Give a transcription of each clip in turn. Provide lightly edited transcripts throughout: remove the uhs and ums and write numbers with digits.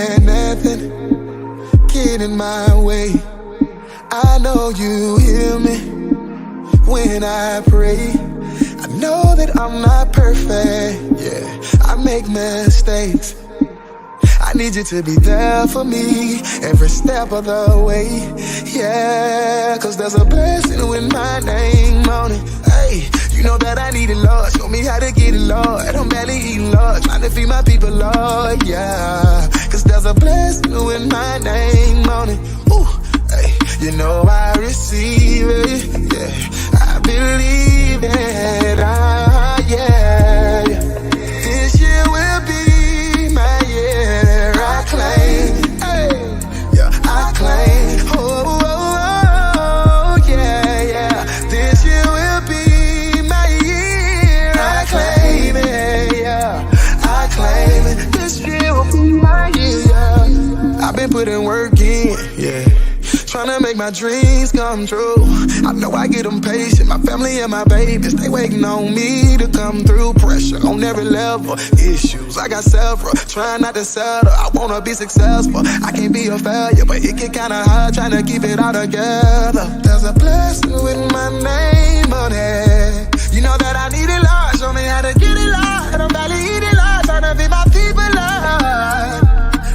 let nothing get in my way. I know you hear me when I pray. I know that I'm not perfect, yeah, I make mistakes. I need you to be there for me every step of the way, yeah, cause there's a blessing with my name on it. Hey, you know that I need it, Lord. Show me how to get it, Lord. I'm barely eating, Lord. Trying to feed my people, Lord, yeah, cause there's a blessing with my name on it. Ooh, hey, you know I receive it, yeah, I believe it, yeah. This year will be my year, I claim, hey, yeah, I claim, oh, yeah, yeah. This year will be my year, I claim it, yeah, I claim it. This year will be my year, yeah. I've been putting work in, yeah, trying to make my dreams come true. I know I get impatient, my family and my babies, they waiting on me to come through. Pressure on every level, issues, I got several, trying not to settle, I wanna be successful. I can't be a failure, but it get kinda hard trying to keep it all together. There's a blessing with my name on it. You know that I need it, Lord, show me how to get it, Lord. I'm barely eating, Lord, trying to be my people, Lord.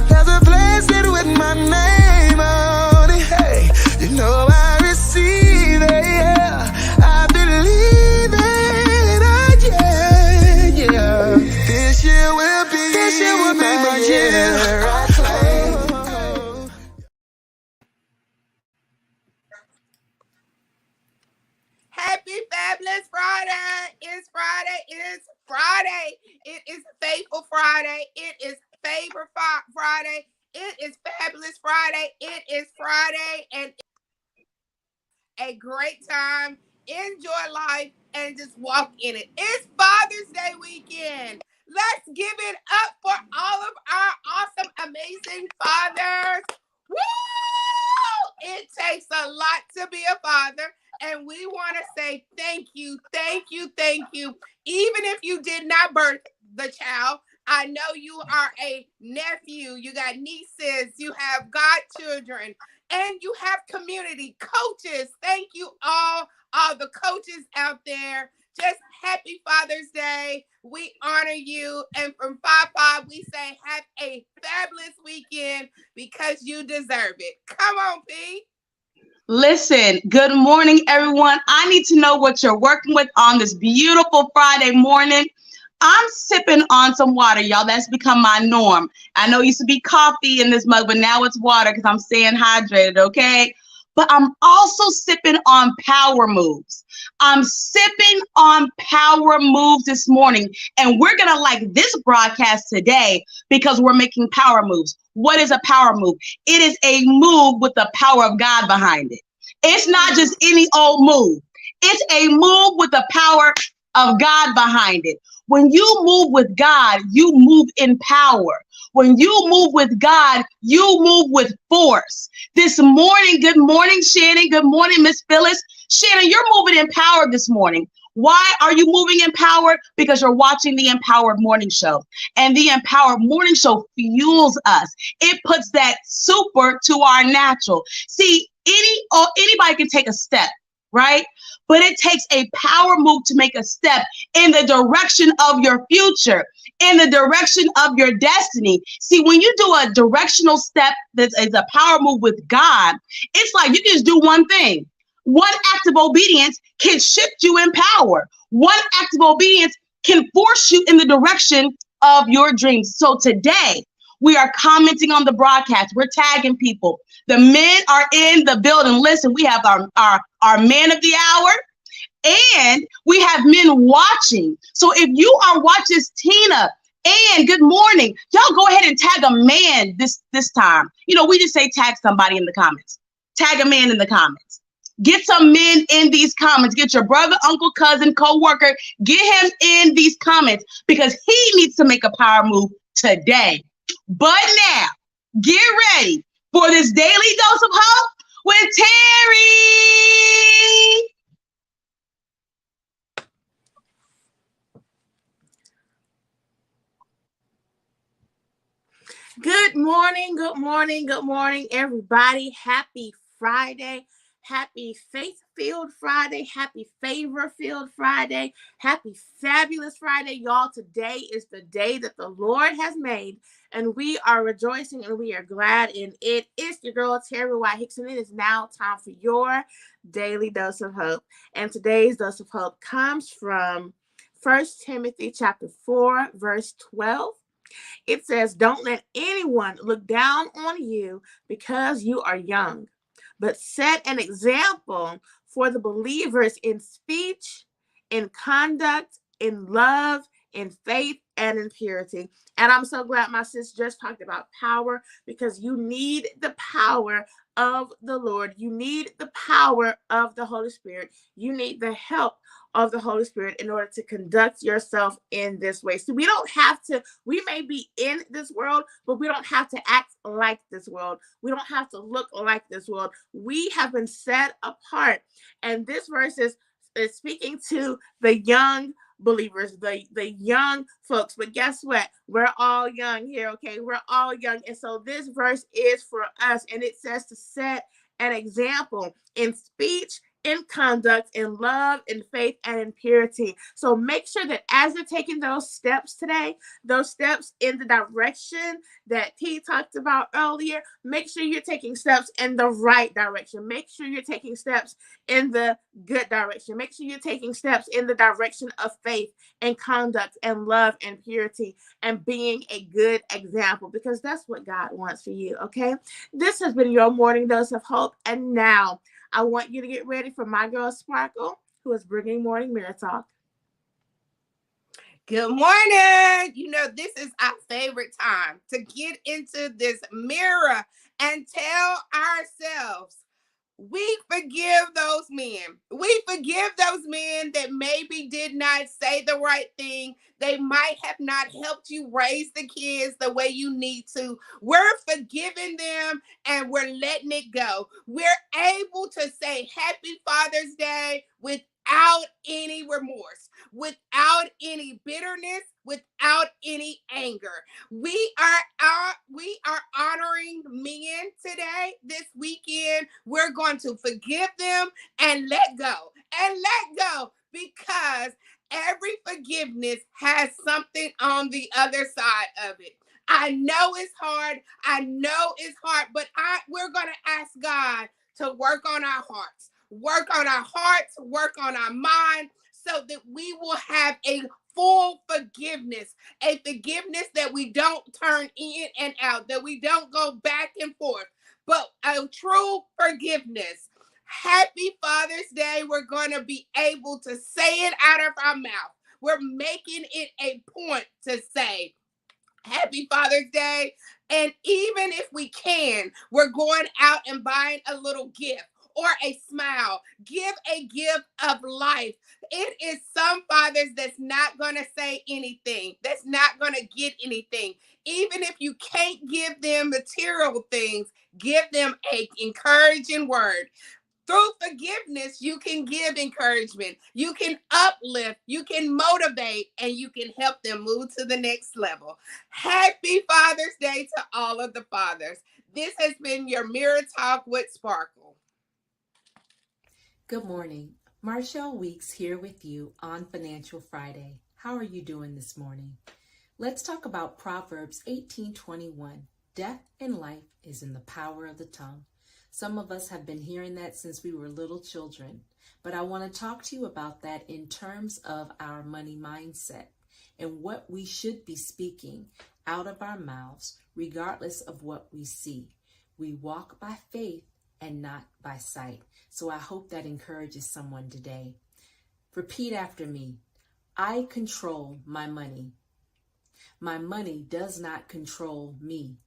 There's a blessing with my name on it, hey. You know I receive it, yeah, I believe it, yeah, yeah. This year will be my year, I claim. Happy Fabulous Friday! It's Friday. It's Friday. It is Faithful Friday. It is Favor Friday. It is Fabulous Friday. It is Friday, and a great time. Enjoy life and just walk in it. It's Father's Day weekend. Let's give it up for all of our awesome, amazing fathers. Woo! It takes a lot to be a father, and we want to say thank you, thank you, thank you. Even if you did not birth the child, I know you are a nephew, you got nieces, you have godchildren, and you have community coaches. Thank you all the coaches out there. Just happy Father's Day. We honor you. And from Fab Five, we say have a fabulous weekend because you deserve it. Come on, P. Listen, good morning, everyone. I need to know what you're working with on this beautiful Friday morning. I'm sipping on some water, y'all. That's become my norm. I know it used to be coffee in this mug, but now it's water because I'm staying hydrated, okay? But I'm also sipping on power moves. I'm sipping on power moves this morning, and we're going to like this broadcast today because we're making power moves. What is a power move? It is a move with the power of God behind it. It's not just any old move. It's a move with the power of God behind it. When you move with God, you move in power. When you move with God, you move with force. This morning, good morning, Shannon. Good morning, Miss Phyllis. Shannon, you're moving in power this morning. Why are you moving in power? Because you're watching the Empowered Morning Show. And the Empowered Morning Show fuels us. It puts that super to our natural. See, anybody can take a step, right? But it takes a power move to make a step in the direction of your future, in the direction of your destiny. See, when you do a directional step that is a power move with God, it's like you can just do one thing. One act of obedience can shift you in power. One act of obedience can force you in the direction of your dreams. So today, we are commenting on the broadcast. We're tagging people. The men are in the building. Listen, we have our man of the hour, and we have men watching. So if you are watching Tina, and good morning, y'all go ahead and tag a man this time. You know, we just say tag somebody in the comments. Tag a man in the comments. Get some men in these comments. Get your brother, uncle, cousin, co-worker. Get him in these comments because he needs to make a power move today. But now, get ready for this daily dose of hope with Terry. Good morning, good morning, good morning, everybody. Happy Friday. Happy faith-filled Friday. Happy favor-filled Friday. Happy fabulous Friday, y'all. Today is the day that the Lord has made, and we are rejoicing and we are glad in it. It's your girl, Terry White Hickson. It is now time for your daily dose of hope. And today's dose of hope comes from 1 Timothy chapter 4, verse 12. It says, don't let anyone look down on you because you are young, but set an example for the believers in speech, in conduct, in love, in faith, and in purity. And I'm so glad my sis just talked about power, because you need the power of the Lord. You need the power of the Holy Spirit. You need the help of the Holy Spirit in order to conduct yourself in this way. So we may be in this world, but we don't have to act like this world. We don't have to look like this world. We have been set apart. And this verse is speaking to the young believers, the young folks. But guess what? We're all young here, okay? We're all young. And so this verse is for us. And it says to set an example in speech, in conduct, in love, in faith, and in purity. So make sure that as you're taking those steps today, those steps in the direction that T talked about earlier, make sure you're taking steps in the right direction. Make sure you're taking steps in the good direction. Make sure you're taking steps in the direction of faith and conduct and love and purity and being a good example, because that's what God wants for you, okay? This has been your morning dose of hope. And now I want you to get ready for my girl Sparkle, who is bringing Morning Mirror Talk. Good morning. You know, this is our favorite time to get into this mirror and tell ourselves, we forgive those men. We forgive those men that maybe did not say the right thing. They might have not helped you raise the kids the way you need to. We're forgiving them and we're letting it go. We're able to say Happy Father's Day without any remorse, without any bitterness, without any anger. We are honoring men today, this weekend. We're going to forgive them and let go. And let go, because every forgiveness has something on the other side of it. I know it's hard. But we're going to ask God to work on our hearts. Work on our hearts, work on our mind, so that we will have a full forgiveness, a forgiveness that we don't turn in and out, that we don't go back and forth, but a true forgiveness. Happy Father's Day. We're going to be able to say it out of our mouth. We're making it a point to say Happy Father's Day. And even if we can, we're going out and buying a little gift or a smile. Give a gift of life. It is some fathers that's not going to say anything, that's not going to get anything. Even if you can't give them material things, give them an encouraging word. Through forgiveness, you can give encouragement, you can uplift, you can motivate, and you can help them move to the next level. Happy Father's Day to all of the fathers. This has been your Mirror Talk with Sparkle. Good morning. Marshall Weeks here with you on Financial Friday. How are you doing this morning? Let's talk about Proverbs 18:21. Death and life is in the power of the tongue. Some of us have been hearing that since we were little children, but I want to talk to you about that in terms of our money mindset and what we should be speaking out of our mouths, regardless of what we see. We walk by faith and not by sight. So I hope that encourages someone today. Repeat after me. I control my money. My money does not control me.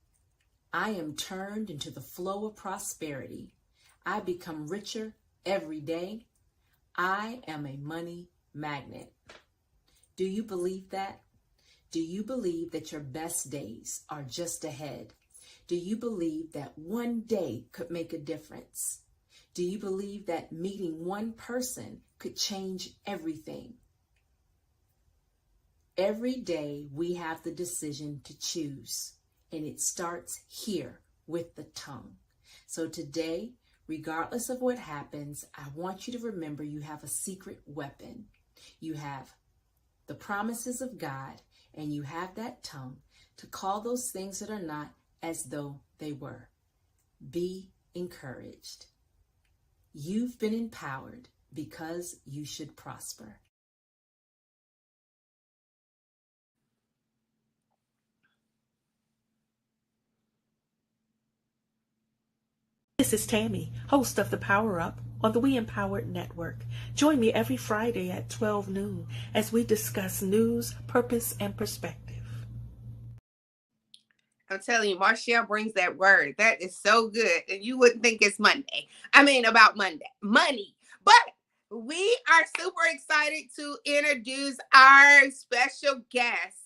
I am turned into the flow of prosperity. I become richer every day. I am a money magnet. Do you believe that? Do you believe that your best days are just ahead? Do you believe that one day could make a difference? Do you believe that meeting one person could change everything? Every day we have the decision to choose. and it starts here with the tongue. So today, regardless of what happens, I want you to remember you have a secret weapon. You have the promises of God, and you have that tongue to call those things that are not as though they were. Be encouraged. You've been empowered because you should prosper. This is Tammy, host of The Power Up on the We Empowered Network. Join me every Friday at 12 noon as we discuss news, purpose, and perspective. I'm telling you, Marshall brings that word. That is so good. And you wouldn't think it's Monday. I mean, about money. But we are super excited to introduce our special guest.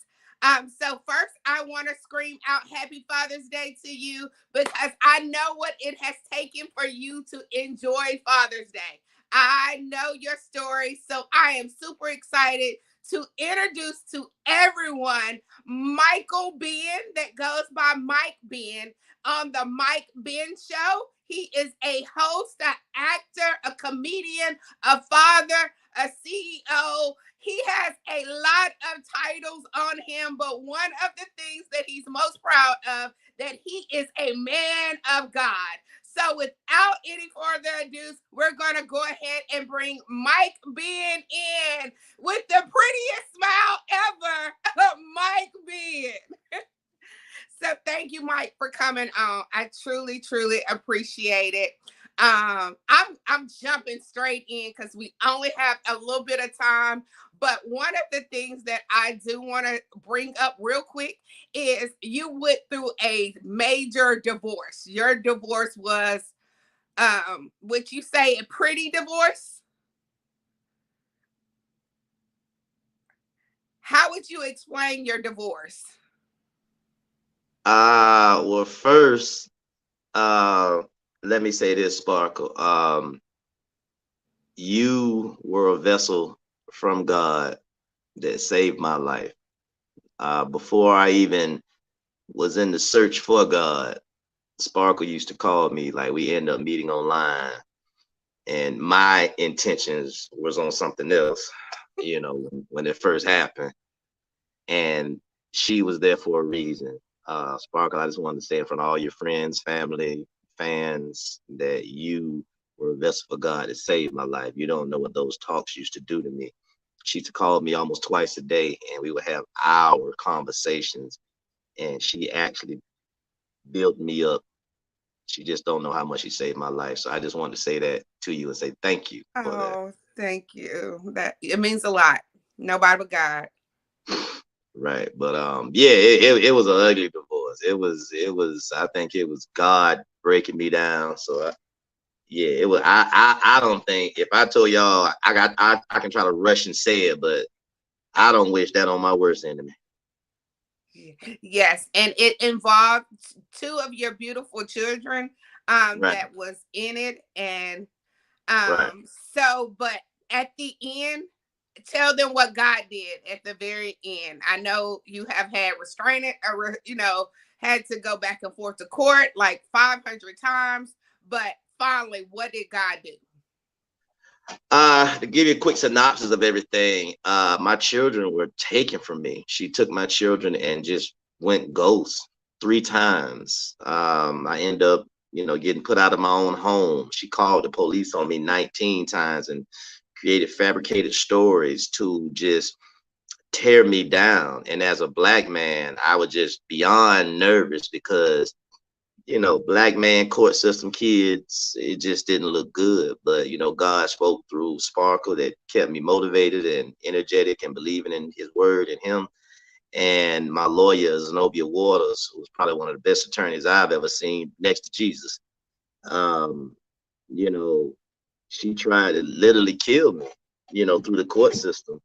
So first, I want to scream out Happy Father's Day to you because I know what it has taken for you to enjoy Father's Day. I know your story, so I am super excited to introduce to everyone Michael Ben, that goes by Mike Ben, on the Mike Ben Show. He is a host, an actor, a comedian, a father, a CEO. He has a lot of titles on him, but one of the things that he's most proud of, that he is a man of God. So without any further ado, we're going to go ahead and bring Mike Ben in with the prettiest smile ever, Mike Ben. So thank you, Mike, for coming on. I truly, truly appreciate it. I'm jumping straight in because we only have a little bit of time. But one of the things that I do want to bring up real quick is you went through a major divorce. Your divorce was, would you say, a pretty divorce? How would you explain your divorce? Well, first, let me say this, Sparkle. You were a vessel from God that saved my life. Before I even was in the search for God, Sparkle used to call me, like we end up meeting online, and my intentions was on something else, when it first happened. And she was there for a reason. Sparkle, I just wanted to say in front of all your friends, family, fans, that you were a vessel for God that saved my life. You don't know what those talks used to do to me. She used to call me almost twice a day, and we would have hour conversations. And she actually built me up. She just don't know how much she saved my life. So I just wanted to say that to you and say thank you for that. Oh, thank you. That it means a lot. Nobody but God. Right. But yeah, it was an ugly divorce. It was I think it was God breaking me down. So yeah, it was I don't think, if I told y'all I can try to rush and say it, but I don't wish that on my worst enemy. Yes, and it involved two of your beautiful children Right. that was in it. And Right. so, but at the end, tell them what God did at the very end. I know you have had restraining, or had to go back and forth to court like 500 times, but finally, what did God do? To give you a quick synopsis of everything, my children were taken from me. She took my children and just went ghost 3 times. I end up, getting put out of my own home. She called the police on me 19 times and created fabricated stories to just tear me down. And as a Black man, I was just beyond nervous because Black man court system kids, it just didn't look good. But, God spoke through Sparkle that kept me motivated and energetic and believing in his word and him. And my lawyer, Zenobia Waters, who was probably one of the best attorneys I've ever seen next to Jesus. Um, you know, she tried to literally kill me, through the court system.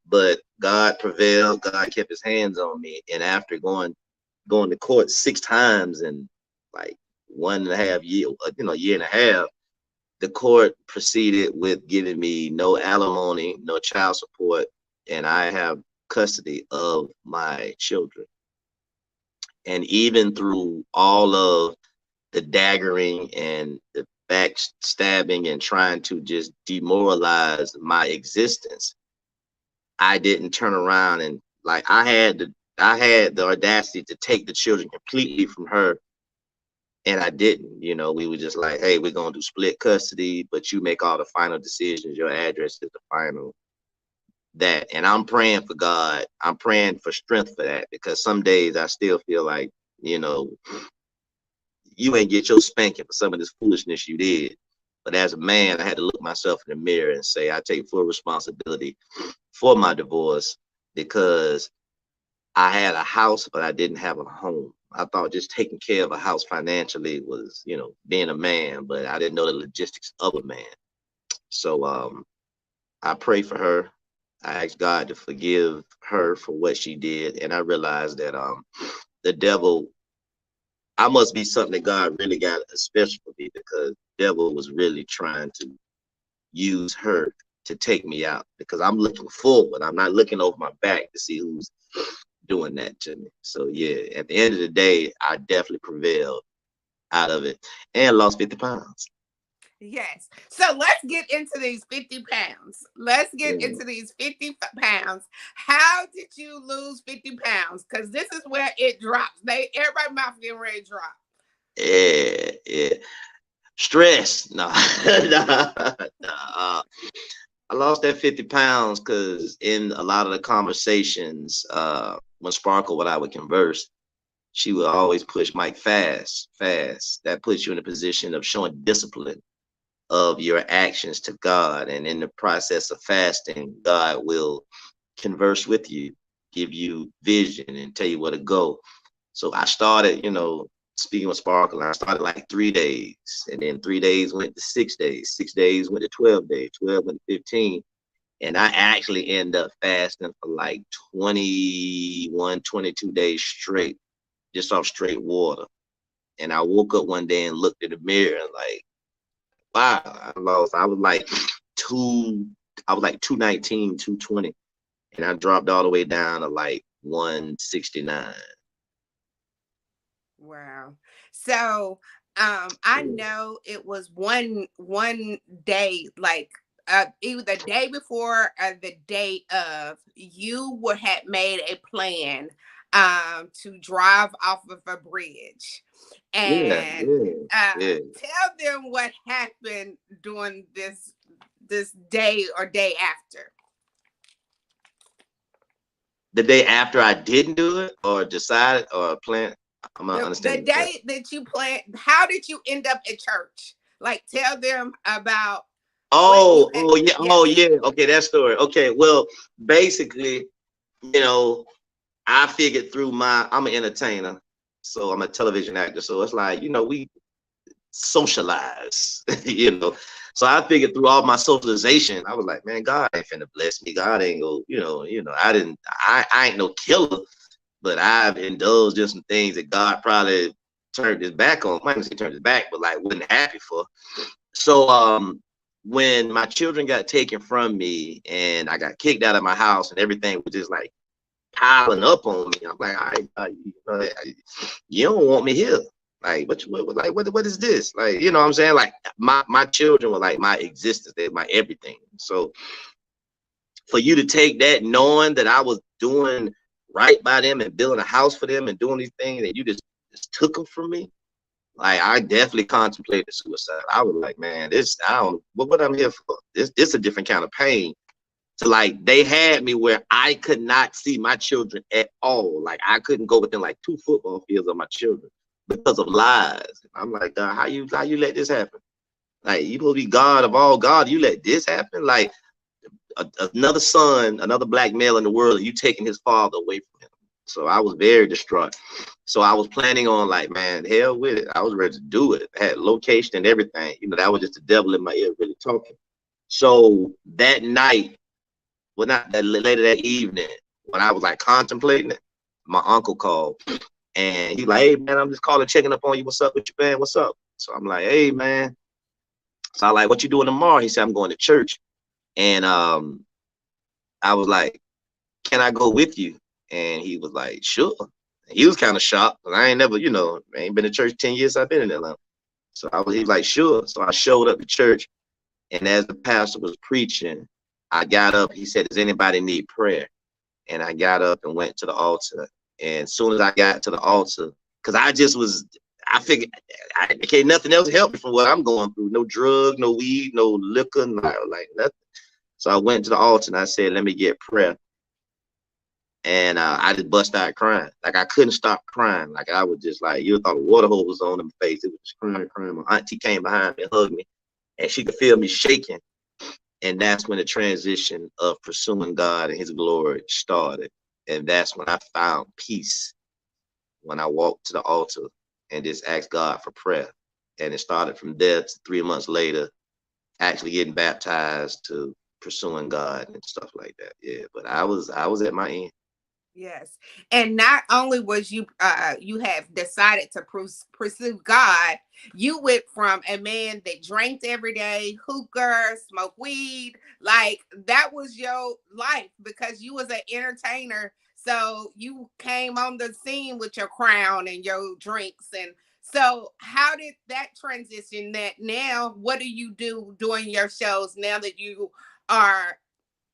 But God prevailed. God kept his hands on me. And after going to court 6 times and like 1.5 year, year and a half, the court proceeded with giving me no alimony, no child support, and I have custody of my children. And even through all of the daggering and the backstabbing and trying to just demoralize my existence, I didn't turn around and like I had the audacity to take the children completely from her, and I didn't. You know, we were just like, hey, we're gonna do split custody, but you make all the final decisions. Your address is the final that. And I'm praying for God. I'm praying for strength for that, because some days I still feel like, you know, you ain't get your spanking for some of this foolishness you did. But as a man, I had to look myself in the mirror and say, I take full responsibility for my divorce, because I had a house, but I didn't have a home. I thought just taking care of a house financially was, you know, being a man, but I didn't know the logistics of a man. So I pray for her. I asked God to forgive her for what she did. And I realized that the devil, I must be something that God really got especially for me, because the devil was really trying to use her to take me out, because I'm looking forward. I'm not looking over my back to see who's doing that to me. So yeah, at the end of the day, I definitely prevailed out of it and lost 50 pounds. Yes. So let's get into these 50 pounds. Let's get Mm. into these 50 pounds. How did you lose 50 pounds? Because this is where it drops. Everybody mouth getting ready to drop. Yeah. Stress. No. Nah. I lost that 50 pounds because in a lot of the conversations, when Sparkle and I would converse, she would always push Mike fast. That puts you in a position of showing discipline of your actions to God. And in the process of fasting, God will converse with you, give you vision, and tell you where to go. So I started, you know, speaking with Sparkle, I started like 3 days, and then 3 days went to 6 days, 6 days went to 12 days, 12 went to 15. And I actually end up fasting for like 21, 22 days straight, just off straight water. And I woke up one day and looked in the mirror and like, wow, I was like 219, 220. And I dropped all the way down to like 169. Wow. So I know it was one day, like either the day before or the day of, you would have made a plan to drive off of a bridge. Yeah, And yeah, yeah. tell them what happened during this day or day after. The day after I didn't do it or decided or planned. I'm not The understanding that. day that you planned, how did you end up at church? Like, tell them about what you had. Oh yeah, Yes. oh yeah. Okay, that story. Okay, well, basically, you know, I figured through I'm an entertainer, so I'm a television actor. So it's like, you know, we socialize, you know. So I figured through all my socialization, I was like, man, God ain't finna bless me. God ain't go, I ain't no killer, but I've indulged in some things that God probably turned his back on. I might not say turned his back, but like wasn't happy for. So when my children got taken from me and I got kicked out of my house and everything was just like piling up on me, I'm like, you don't want me here. Like, what is this? Like, you know what I'm saying? Like my children were like my existence, they're my everything. So for you to take that knowing that I was doing right by them and building a house for them and doing these things, and you just took them from me, like I definitely contemplated suicide. I was like, man, I don't what I'm here for. This a different kind of pain. So like they had me where I could not see my children at all. Like I couldn't go within like 2 football fields of my children because of lies. I'm like, God, how you let this happen? Like you will be God of all God, you let this happen? Like another son, another black male in the world, you taking his father away from him. So I was very distraught. So I was planning on like, man, hell with it. I was ready to do it. I had location and everything. You know, that was just the devil in my ear really talking. So that night, well, not that later that evening, when I was like contemplating it, my uncle called and he's like, hey man, I'm just calling, checking up on you. What's up with you, man? What's up? So I'm like, hey man. So I like, what you doing tomorrow? He said, I'm going to church. And I was like, can I go with you? And he was like, sure. He was kind of shocked, but I ain't never, I ain't been to church 10 years. I've been in Atlanta. So he was like, sure. So I showed up to church, and as the pastor was preaching, I got up. He said, does anybody need prayer? And I got up and went to the altar. And as soon as I got to the altar, because I figured can't nothing else help me from what I'm going through. No drug, no weed, no liquor, like nothing. So I went to the altar and I said, let me get prayer. And I just bust out crying. Like I couldn't stop crying. Like I was just like, you thought a water hose was on my face. It was just crying. My auntie came behind me and hugged me, and she could feel me shaking. And that's when the transition of pursuing God and his glory started. And that's when I found peace, when I walked to the altar and just asked God for prayer. And it started from there to 3 months later, actually getting baptized, to pursuing God and stuff like that. Yeah, but I was at my end. Yes. And not only was you have decided to pursue God, you went from a man that drank every day, hookah, smoke weed, like that was your life because you was an entertainer. So you came on the scene with your crown and your drinks. And so how did that transition? That now what do you do during your shows now that you are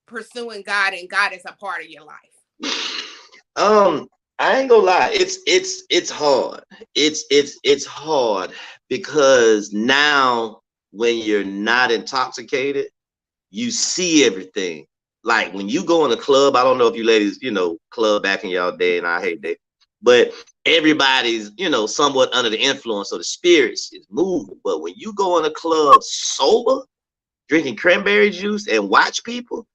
pursuing God and God is a part of your life? I ain't gonna lie, it's hard. It's hard because now when you're not intoxicated, you see everything. Like when you go in a club, I don't know if you ladies, club back in y'all day and I hate that, but everybody's, somewhat under the influence of the spirits is moving. But when you go in a club sober, drinking cranberry juice and watch people,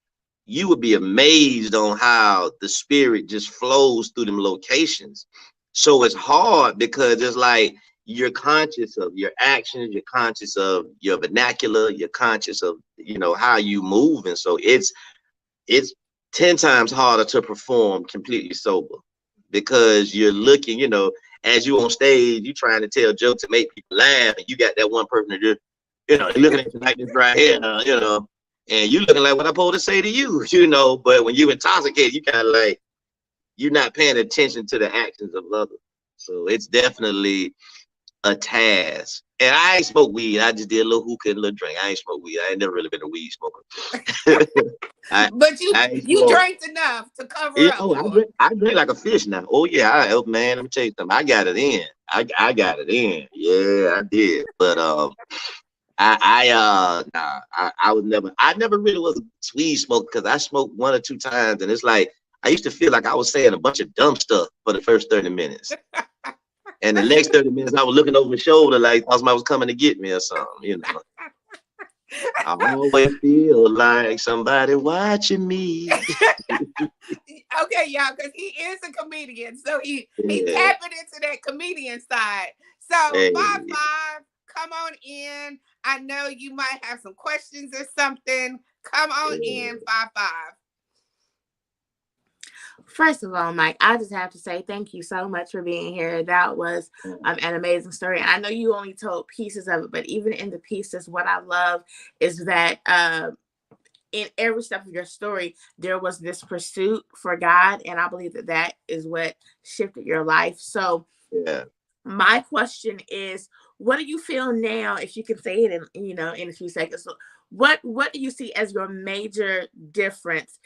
you would be amazed on how the spirit just flows through them locations. So it's hard because it's like you're conscious of your actions, you're conscious of your vernacular, you're conscious of how you move, and so it's 10 times harder to perform completely sober because you're looking, as you on stage, you trying to tell jokes to make people laugh, and you got that one person that just, looking at you like this right here, and you looking like what I'm supposed to say to you, but when you intoxicated, you kind of like, you're not paying attention to the actions of others. So it's definitely a task. And I ain't smoke weed. I just did a little hookah and a little drink. I ain't smoke weed. I ain't never really been a weed smoker. But you drank enough to cover up. Oh, I drink like a fish now. Oh yeah, man, let me tell you something. I got it in. I got it in. Yeah, I did. But I never really was a weed smoker because I smoked 1 or 2 times, and it's like I used to feel like I was saying a bunch of dumb stuff for the first 30 minutes. And the next 30 minutes I was looking over my shoulder like somebody was coming to get me or something, I always feel like somebody watching me. Okay, y'all, because he is a comedian, so he tapping into that comedian side. So Hey. Fab Five, come on in. I know you might have some questions or something. Come on in, Fab Five. First of all, Mike, I just have to say thank you so much for being here. That was an amazing story. And I know you only told pieces of it, but even in the pieces, what I love is that in every step of your story, there was this pursuit for God. And I believe that that is what shifted your life. So my question is, what do you feel now, if you can say it in a few seconds? So what do you see as your major difference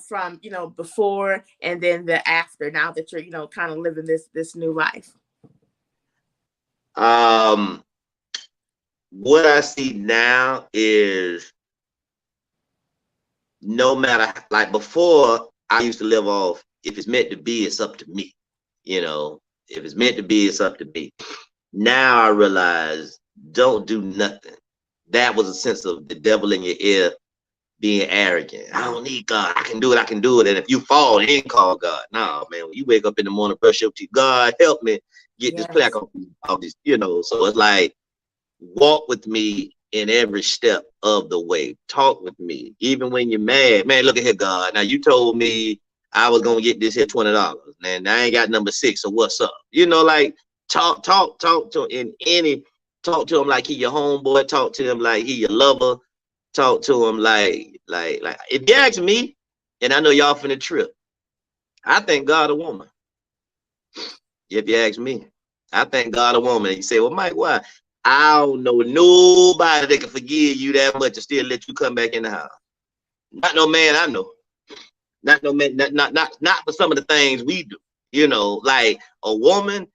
from before and then the after, now that you're kind of living this new life? What I see now is, no matter, like before, I used to live off, if it's meant to be, it's up to me. If it's meant to be, it's up to me. Now I realize, don't do nothing. That was a sense of the devil in your ear, being arrogant. I don't need God. I can do it. And if you fall, you ain't call God. No, man. When you wake up in the morning, brush your teeth, God, help me get this plaque off these, So it's like, walk with me in every step of the way. Talk with me. Even when you're mad, man, look at here, God. Now you told me I was going to get this here $20. And I ain't got number 6. So what's up? Like talk to talk to him like he your homeboy. Talk to him like he your lover. Talk to him like if you ask me, and I know y'all finna trip, I think God a woman. if you ask me. I thank God a woman. You say, well, Mike, why? I don't know nobody that can forgive you that much and still let you come back in the house. Not no man I know. Not no man, not for some of the things we do. You know, like a woman,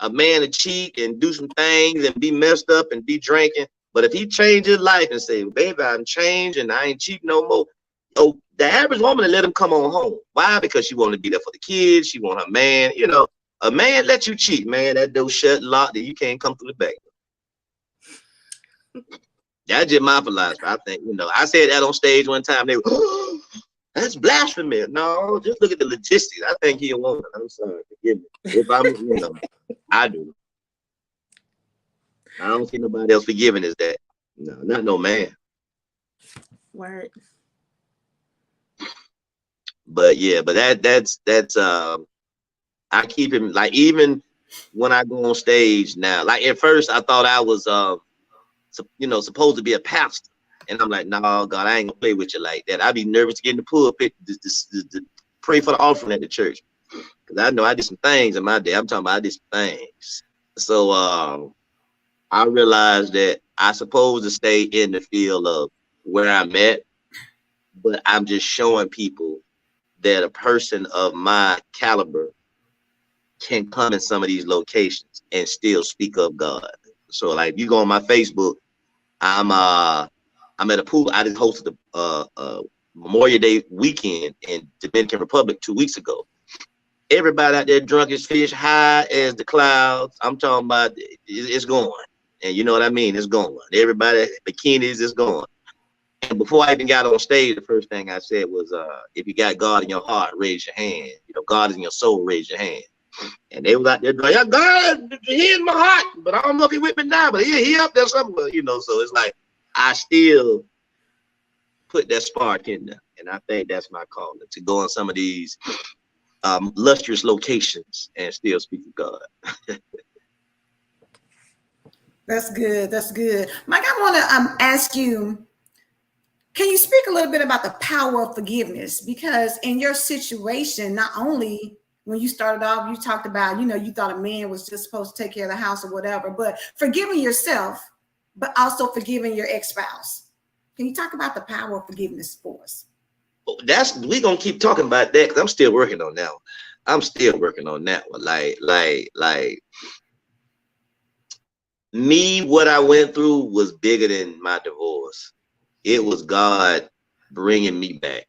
a man to cheat and do some things and be messed up and be drinking. But if he changed his life and say, baby, I'm changed and I ain't cheating no more. Oh, the average woman let him come on home. Why? Because she want to be there for the kids. She want her man. You know, a man let you cheat, man. That door shut, locked, that you can't come through the back. That's just my philosophy. I think, you know, I said that on stage one time. They were, oh, that's blasphemy. No, just look at the logistics. I think he a woman. I'm sorry, forgive me. If I'm, you know, I do. I don't see nobody else forgiving his dad. No, not no man. Word. But yeah, but that's I keep him, like, even when I go on stage now, like at first I thought I was you know, supposed to be a pastor. And I'm like, no, God, I ain't gonna play with you like that. I'd be nervous to get in the pulpit to pray for the offering at the church. Cause I know I did some things in my day. I'm talking about I did some things. So I realized that I supposed to stay in the field of where I'm at, but I'm just showing people that a person of my caliber can come in some of these locations and still speak of God. So like, if you go on my Facebook, I'm at a pool. I just hosted a Memorial Day weekend in Dominican Republic 2 weeks ago. Everybody out there drunk as fish, high as the clouds. I'm talking about it's going. And you know what I mean? It's going. Everybody, bikinis, is going. And before I even got on stage, the first thing I said was, if you got God in your heart, raise your hand. You know, God is in your soul, raise your hand. And they was out there like, yeah, God, he in my heart, but I don't know if he with me now, but he up there somewhere, you know. So it's like I still put that spark in there. And I think that's my calling, to go on some of these lustrous locations and still speak to God. That's good. That's good. Mike, I want to ask you, can you speak a little bit about the power of forgiveness? Because in your situation, not only when you started off, you talked about, you know, you thought a man was just supposed to take care of the house or whatever, but forgiving yourself, but also forgiving your ex-spouse. Can you talk about the power of forgiveness for us? We gonna keep talking about that because I'm still working on that one. I'm still working on that one. Like me, what I went through was bigger than my divorce. It was God bringing me back.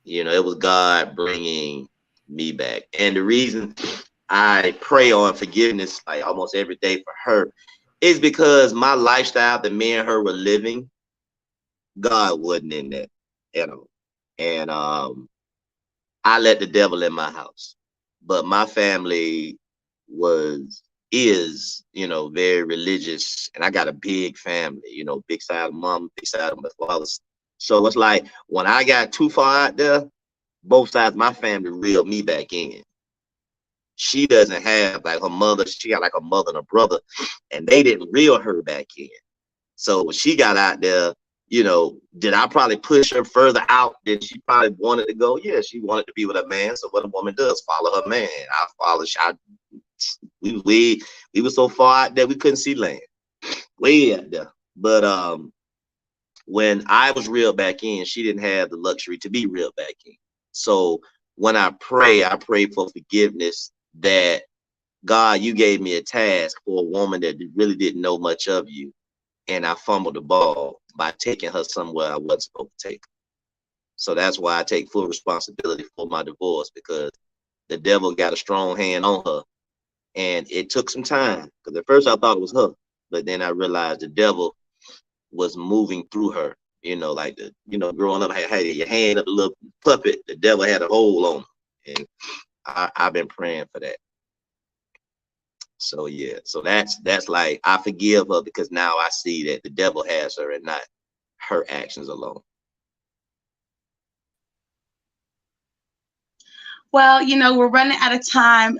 You know, it was God bringing me back. And the reason I pray on forgiveness like almost every day for her is because my lifestyle that me and her were living, God wasn't in that at all. And I let the devil in my house. But my family is, you know, very religious, and I got a big family, you know, big side of mom, big side of my father. So it's like when I got too far out there, both sides of my family reeled me back in. She doesn't have like her mother, she got like a mother and a brother, and they didn't reel her back in. So when she got out there, you know, did I probably push her further out than she probably wanted to go? Yeah, she wanted to be with a man. So what a woman does, follow her man. I followed. We were so far out there we couldn't see land, way out there. But when I was reeled back in, she didn't have the luxury to be reeled back in. So when I pray for forgiveness, that God, you gave me a task for a woman that really didn't know much of you, and I fumbled the ball by taking her somewhere I wasn't supposed to take her. So that's why I take full responsibility for my divorce, because the devil got a strong hand on her. And it took some time, because at first I thought it was her, but then I realized the devil was moving through her. You know, like growing up, had your hand up a little puppet. The devil had a hold on her, and I've been praying for that. So yeah, so that's like I forgive her because now I see that the devil has her and not her actions alone. Well, you know, we're running out of time,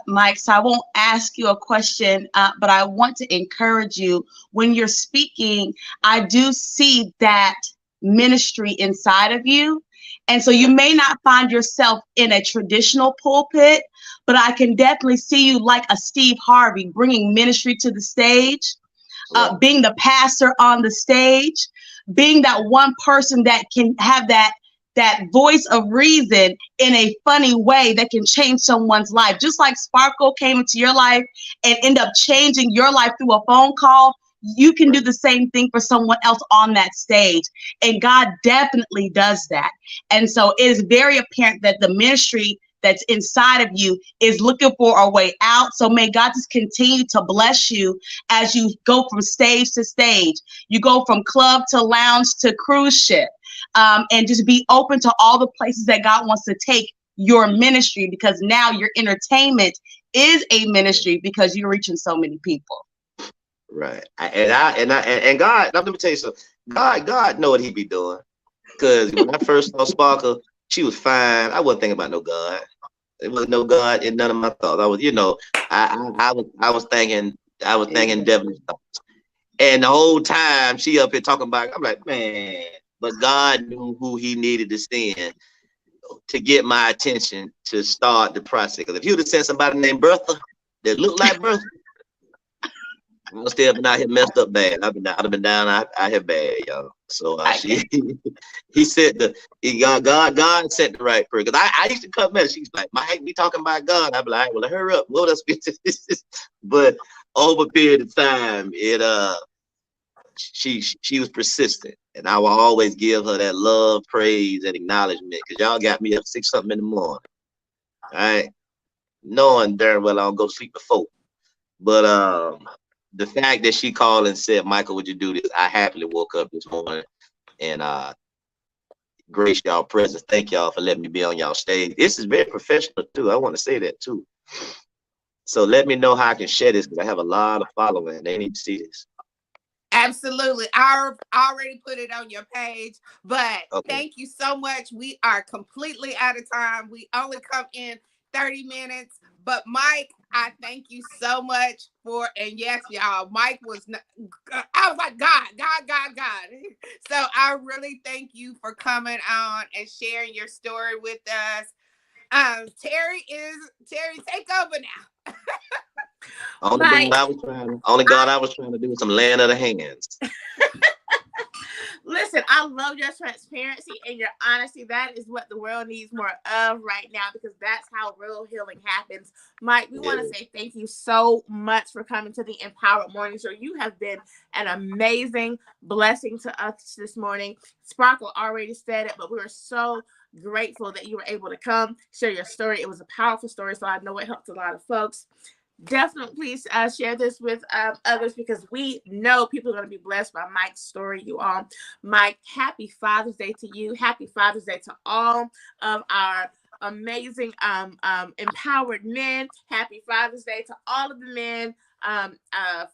Mike, so I won't ask you a question, but I want to encourage you. When you're speaking, I do see that ministry inside of you, And so you may not find yourself in a traditional pulpit, but I can definitely see you like a Steve Harvey, bringing ministry to the stage, being the pastor on the stage, being that one person that can have that voice of reason in a funny way that can change someone's life. Just like Sparkle came into your life and end up changing your life through a phone call, you can do the same thing for someone else on that stage. And God definitely does that. And so it is very apparent that the ministry that's inside of you is looking for a way out. So may God just continue to bless you as you go from stage to stage. You go from club to lounge to cruise ship, and just be open to all the places that God wants to take your ministry, because now your entertainment is a ministry because you're reaching so many people. Right. And God, let me tell you something. God know what he be doing. Because when I first saw Sparkle, she was fine. I wasn't thinking about no God. There was no God in none of my thoughts. I was, I was thinking devilish thoughts. And the whole time she up here talking about, I'm like, man, but God knew who he needed to send to get my attention to start the process. Because if he would have sent somebody named Bertha that looked like Bertha, I would still been out here messed up bad. I'd have been down out here bad, y'all. So he said God sent the right person. Because I used to come in, she's like, Mike, we talking about God. I'd be like, well, hurry up. What else? But over a period of time, she was persistent, and I will always give her that love, praise, and acknowledgement. Because y'all got me up 6 something in the morning, all right, knowing darn well I don't go to sleep before. But the fact that she called and said, Michael, would you do this? I happily woke up this morning and grace y'all presence. Thank y'all for letting me be on y'all stage. This is very professional too. I want to say that too. So let me know how I can share this, because I have a lot of following. They need to see this. Absolutely. I already put it on your page, but Thank you so much. We are completely out of time. We only come in 30 minutes, but Mike, I thank you so much and yes, y'all, Mike was, I was like, God. So I really thank you for coming on and sharing your story with us. Terry, take over now. Only God I was trying to do some land of the hands. Listen, I love your transparency and your honesty. That is what the world needs more of right now, because that's how real healing happens. Mike, we want to say thank you so much for coming to the Empowered Morning Show. You have been an amazing blessing to us this morning. Sparkle already said it, but we were so grateful that you were able to come share your story. It was a powerful story, so I know it helped a lot of folks. Definitely please share this with others, because we know people are going to be blessed by Mike's story, you all. Mike, happy Father's Day to you. Happy Father's Day to all of our amazing empowered men. Happy Father's Day to all of the men,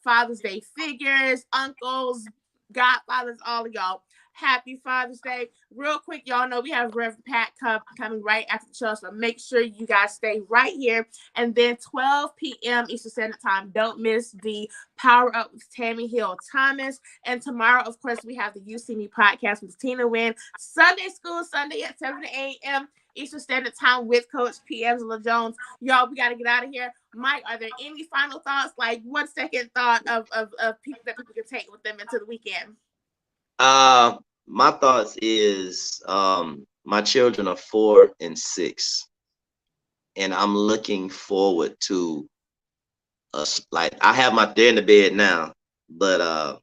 Father's Day figures, uncles, godfathers, all of y'all. Happy Father's Day. Real quick, y'all know we have Rev Pat coming right after the show, so make sure you guys stay right here. And then 12 p.m. Eastern Standard Time, don't miss the Power Up with Tammy Hill Thomas. And tomorrow, of course, we have the You See Me podcast with Tina Wynn. Sunday School Sunday at 7 a.m. Eastern Standard Time with Coach P. Angela Jones. Y'all, we got to get out of here. Mike, are there any final thoughts? Like, one second thought of people that people can take with them into the weekend? My thoughts is my children are 4 and 6, and I'm looking forward to us. Like, they're in the bed now, but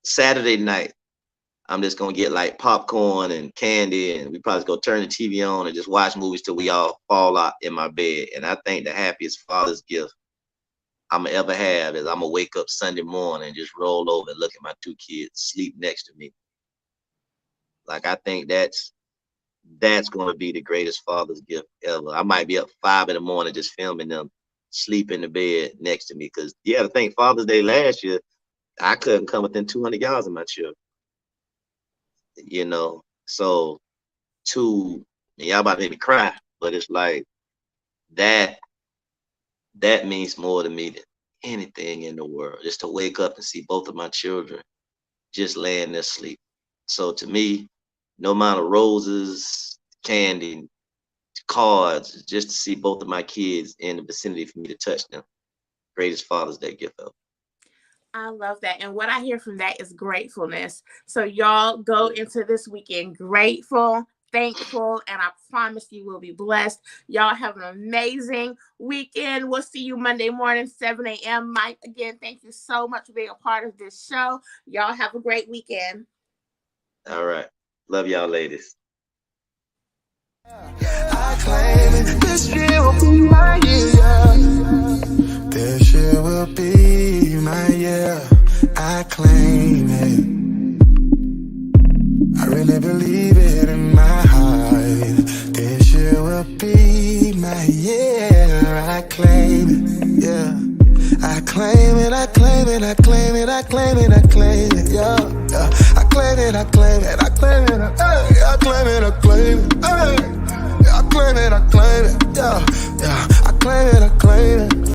Saturday night I'm just gonna get like popcorn and candy, and we probably go turn the TV on and just watch movies till we all fall out in my bed. And I think the happiest father's gift I'm gonna ever have is I'm gonna wake up Sunday morning and just roll over and look at my 2 kids sleep next to me. Like, I think that's going to be the greatest father's gift ever. I might be up 5 in the morning just filming them sleep in the bed next to me. Because I think Father's Day last year, I couldn't come within 200 yards of my children. So y'all about to make me cry, but it's like that means more to me than anything in the world. Just to wake up and see both of my children just laying there sleep. So to me, no amount of roses, candy, cards, just to see both of my kids in the vicinity for me to touch them. Greatest Father's Day gift ever. I love that. And what I hear from that is gratefulness. So y'all go into this weekend grateful, thankful, and I promise you will be blessed. Y'all have an amazing weekend. We'll see you Monday morning, 7 a.m. Mike, again, thank you so much for being a part of this show. Y'all have a great weekend. All right. Love y'all, ladies. I claim it. This year will be my year. This year will be my year. I claim it. I really believe it in my heart. This year will be my year. I claim it. Yeah. I claim it, I claim it, I claim it, I claim it, I claim it, yeah, yeah. I claim it, I claim it, I claim it, I claim it, I claim it, I claim it, I claim it, yeah, yeah. I claim it, I claim it.